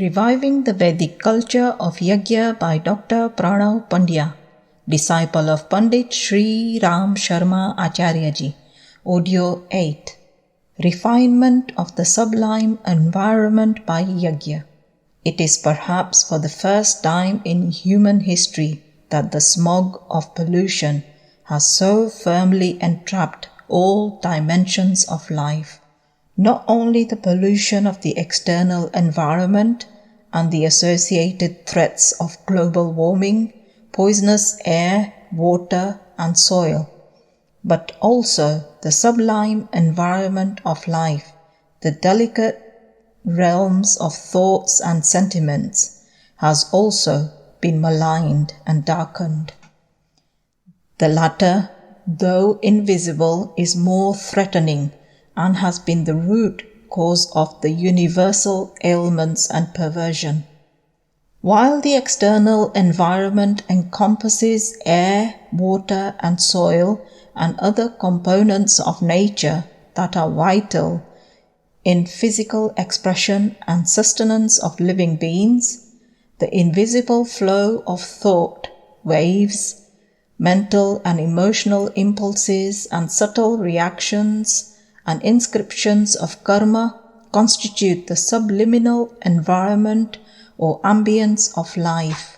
Reviving the Vedic Culture of Yagya by Dr. Pranav Pandya, disciple of Pandit Sri Ram Sharma Acharyaji. Audio 8. Refinement of the Sublime Environment by Yagya. It is perhaps for the first time in human history that the smog of pollution has so firmly entrapped all dimensions of life. Not only the pollution of the external environment and the associated threats of global warming, poisonous air, water, and soil, but also the sublime environment of life, the delicate realms of thoughts and sentiments, has also been maligned and darkened. The latter, though invisible, is more threatening and has been the root cause of the universal ailments and perversion. While the external environment encompasses air, water, and soil and other components of nature that are vital in physical expression and sustenance of living beings, the invisible flow of thought, waves, mental and emotional impulses, and subtle reactions and inscriptions of karma constitute the subliminal environment or ambience of life.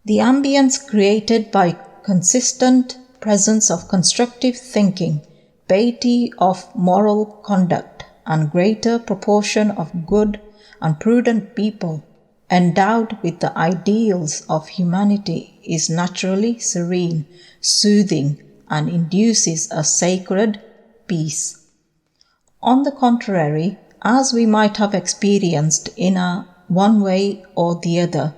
The ambience created by consistent presence of constructive thinking, piety of moral conduct, and greater proportion of good and prudent people endowed with the ideals of humanity is naturally serene, soothing, and induces a sacred peace. On the contrary, as we might have experienced in one way or the other,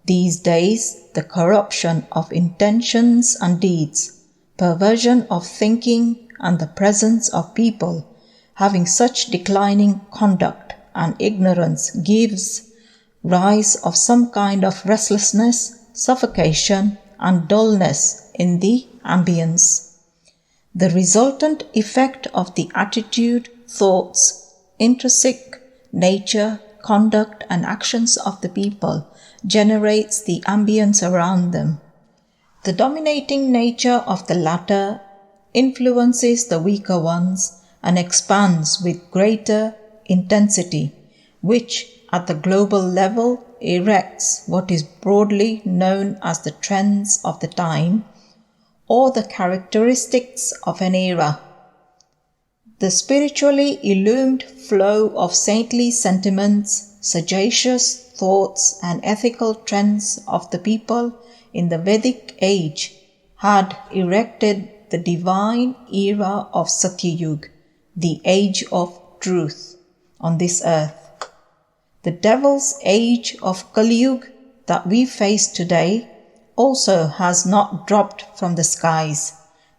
these days the corruption of intentions and deeds, perversion of thinking, and the presence of people having such declining conduct and ignorance gives rise of some kind of restlessness, suffocation, and dullness in the ambience. The resultant effect of the attitude, thoughts, intrinsic nature, conduct, and actions of the people generates the ambience around them. The dominating nature of the latter influences the weaker ones and expands with greater intensity, which at the global level erects what is broadly known as the trends of the time or the characteristics of an era. The spiritually illumined flow of saintly sentiments, sagacious thoughts, and ethical trends of the people in the Vedic age had erected the divine era of Satyayug, the age of truth, on this earth. The devil's age of Kaliyug that we face today also has not dropped from the skies.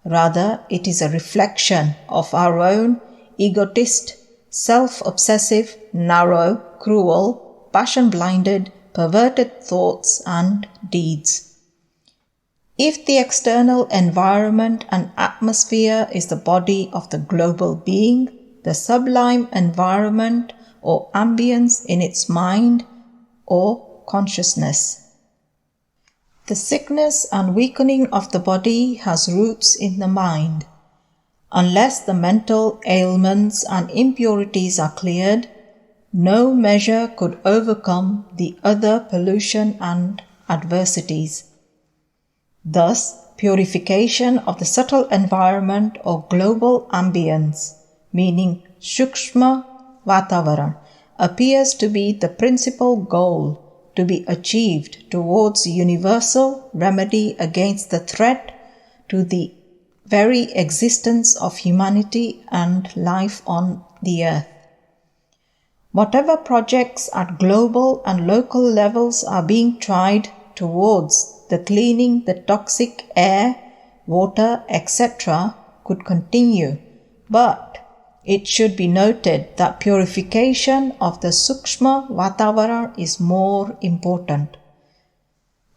Rather, it is a reflection of our own egotist, self-obsessive, narrow, cruel, passion-blinded, perverted thoughts and deeds. If the external environment and atmosphere is the body of the global being, the sublime environment or ambience in its mind or consciousness. The sickness and weakening of the body has roots in the mind. Unless the mental ailments and impurities are cleared, no measure could overcome the other pollution and adversities. Thus, purification of the subtle environment or global ambience, meaning Shukshma Vatavaran, appears to be the principal goal to be achieved towards universal remedy against the threat to the very existence of humanity and life on the earth. Whatever projects at global and local levels are being tried towards the cleaning the toxic air, water, etc. could continue, but it should be noted that purification of the Sukshma Vatavaran is more important.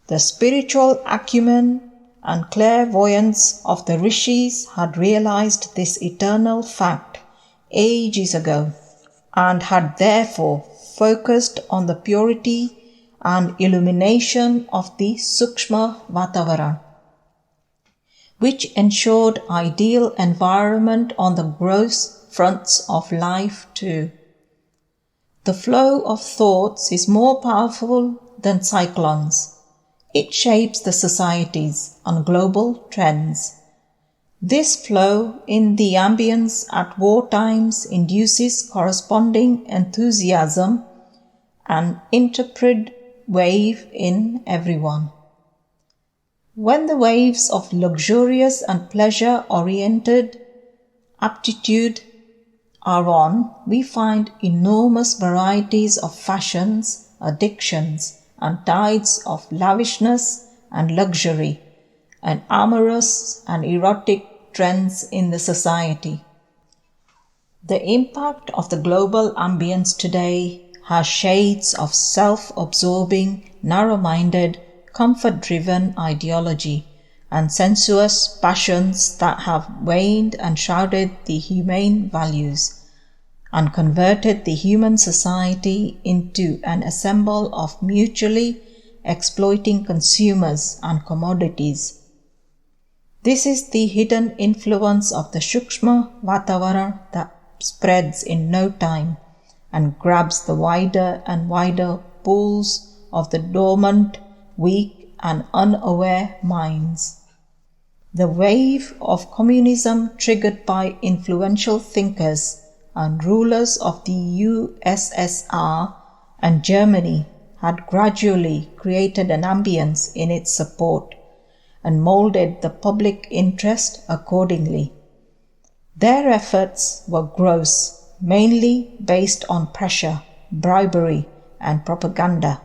The spiritual acumen and clairvoyance of the rishis had realized this eternal fact ages ago and had therefore focused on the purity and illumination of the Sukshma Vatavaran, which ensured ideal environment on the gross fronts of life too. The flow of thoughts is more powerful than cyclones. It shapes the societies and global trends. This flow in the ambience at war times induces corresponding enthusiasm and interpret wave in everyone. When the waves of luxurious and pleasure-oriented aptitude are on, we find enormous varieties of fashions, addictions, and tides of lavishness and luxury, and amorous and erotic trends in the society. The impact of the global ambience today has shades of self-absorbing, narrow-minded, comfort-driven ideology and sensuous passions that have waned and shrouded the humane values and converted the human society into an assemble of mutually exploiting consumers and commodities. This is the hidden influence of the Sukshma Vatavaran that spreads in no time and grabs the wider and wider pools of the dormant, weak and unaware minds. The wave of communism triggered by influential thinkers and rulers of the USSR and Germany had gradually created an ambience in its support and molded the public interest accordingly. Their efforts were gross, mainly based on pressure, bribery, and propaganda.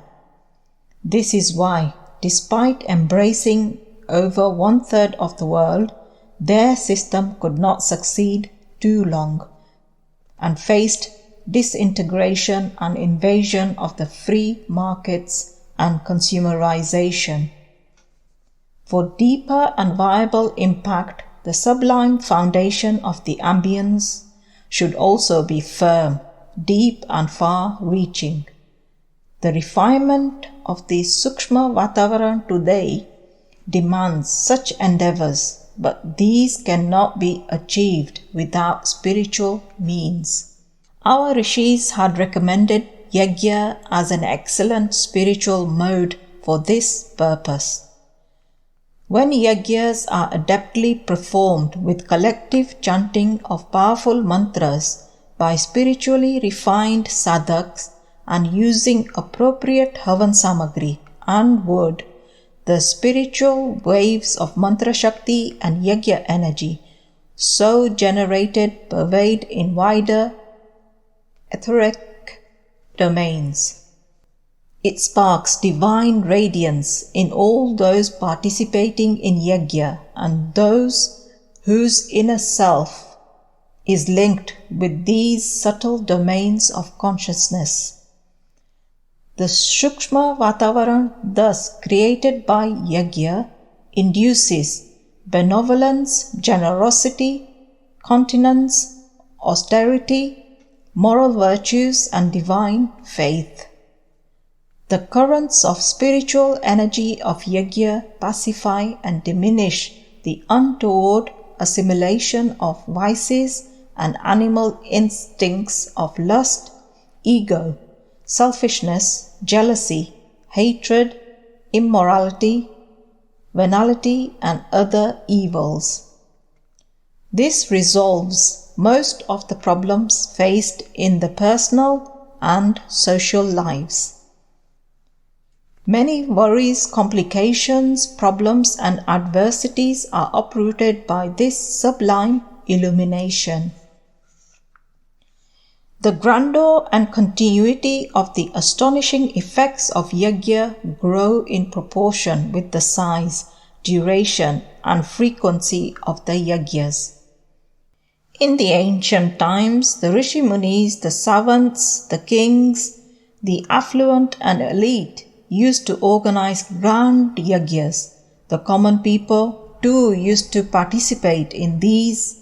This is why, despite embracing over 1/3 of the world, their system could not succeed too long and faced disintegration and invasion of the free markets and consumerization. For deeper and viable impact, the sublime foundation of the ambience should also be firm, deep and far-reaching. The refinement of the Sukshma Vatavaran today demands such endeavors, but these cannot be achieved without spiritual means. Our rishis had recommended Yagya as an excellent spiritual mode for this purpose. When yagyas are adeptly performed with collective chanting of powerful mantras by spiritually refined sadhaks and using appropriate havan samagri and wood, the spiritual waves of mantra shakti and yagya energy so generated pervade in wider etheric domains. It sparks divine radiance in all those participating in yagya and those whose inner self is linked with these subtle domains of consciousness. The Sukshma Vatavaran thus created by Yagya induces benevolence, generosity, continence, austerity, moral virtues and divine faith. The currents of spiritual energy of Yagya pacify and diminish the untoward assimilation of vices and animal instincts of lust, ego, selfishness, jealousy, hatred, immorality, venality, and other evils. This resolves most of the problems faced in the personal and social lives. Many worries, complications, problems, and adversities are uprooted by this sublime illumination. The grandeur and continuity of the astonishing effects of Yagya grow in proportion with the size, duration, and frequency of the Yagyas. In the ancient times, the Rishi Munis, the savants, the kings, the affluent and elite used to organize grand yagyas. The common people too used to participate in these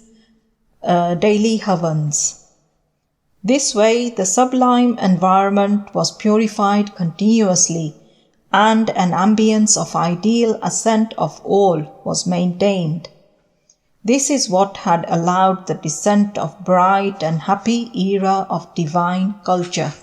daily havans. This way, the sublime environment was purified continuously, and an ambience of ideal ascent of all was maintained. This is what had allowed the descent of bright and happy era of divine culture.